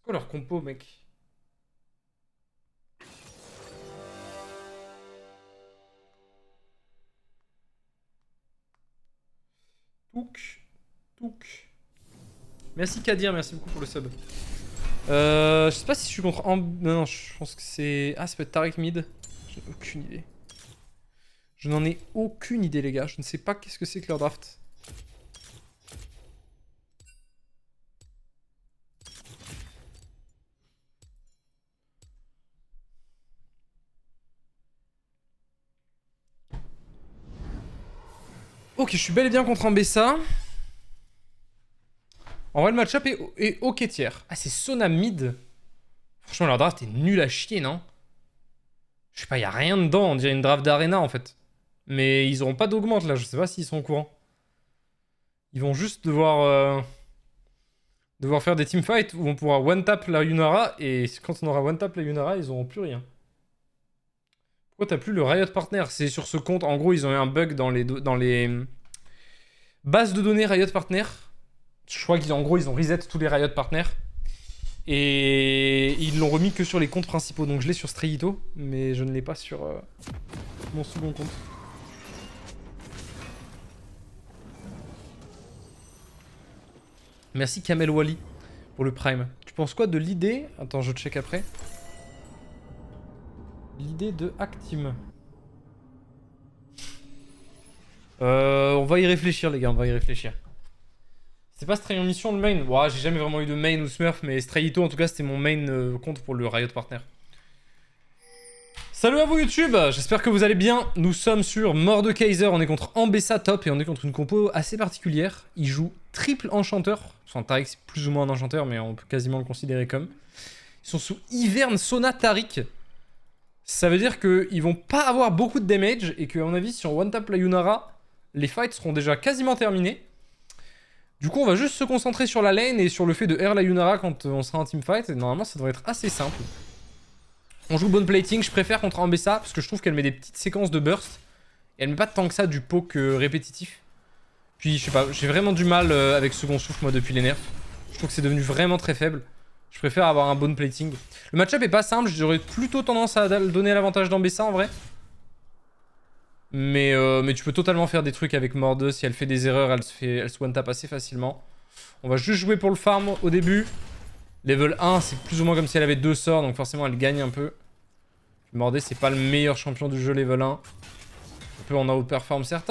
C'est quoi leur compo, mec? Touk. Touk. Merci Kadir, merci beaucoup pour le sub. Je sais pas si je suis contre... Non, je pense que c'est... Ah, ça peut être Taric mid. J'ai aucune idée. Je n'en ai aucune idée, les gars. Je ne sais pas qu'est-ce que c'est que leur draft. Ok, je suis bel et bien contre un Bessa. En vrai, le match-up est ok tiers. Ah, c'est Sona mid. Franchement, leur draft est nul à chier, non? Je sais pas, y a rien dedans. On dirait une draft d'arena, en fait. Mais ils auront pas d'augmente, là. Je sais pas s'ils sont au courant. Ils vont juste devoir faire des teamfights où on pourra one-tap la Yunara. Et quand on aura one-tap la Yunara, ils auront plus rien. Pourquoi t'as plus le Riot Partner? C'est sur ce compte. En gros, ils ont eu un bug dans les bases de données Riot Partner. Je crois qu'en gros, ils ont reset tous les Riot Partners. Et ils l'ont remis que sur les comptes principaux. Donc je l'ai sur Strayito, mais je ne l'ai pas sur mon second compte. Merci Kamel Wally pour le Prime. Tu penses quoi de l'idée... Attends, je check après. L'idée de Actim. On va y réfléchir, les gars, on va y réfléchir. C'est pas Stray en mission le main. Ouah, j'ai jamais vraiment eu de main ou Smurf, mais Strayito en tout cas c'était mon main compte pour le Riot Partner. Salut à vous YouTube, j'espère que vous allez bien. Nous sommes sur Mordekaiser, on est contre Ambessa top et on est contre une compo assez particulière. Il joue triple enchanteur. Enfin, Taric c'est plus ou moins un enchanteur, mais on peut quasiment le considérer comme. Ils sont sous Hiverne Sona Taric. Ça veut dire qu'ils vont pas avoir beaucoup de damage et qu'à mon avis, si on one-tap la Yunara, les fights seront déjà quasiment terminés. Du coup, on va juste se concentrer sur la lane et sur le fait de air la Yunara quand on sera en teamfight. Et normalement, ça devrait être assez simple. On joue bonne plating, je préfère contre Ambessa parce que je trouve qu'elle met des petites séquences de burst. Et elle met pas tant que ça du poke répétitif. Puis, je sais pas, j'ai vraiment du mal avec second souffle, moi, depuis les nerfs. Je trouve que c'est devenu vraiment très faible. Je préfère avoir un bon plating. Le match-up est pas simple, j'aurais plutôt tendance à donner l'avantage d'Ambessa en vrai. Mais tu peux totalement faire des trucs avec Morde. Si elle fait des erreurs, elle se one-tap assez facilement. On va juste jouer pour le farm au début. Level 1, c'est plus ou moins comme si elle avait 2 sorts, donc forcément elle gagne un peu. Morde, c'est pas le meilleur champion du jeu level 1. On peut en outperform certains,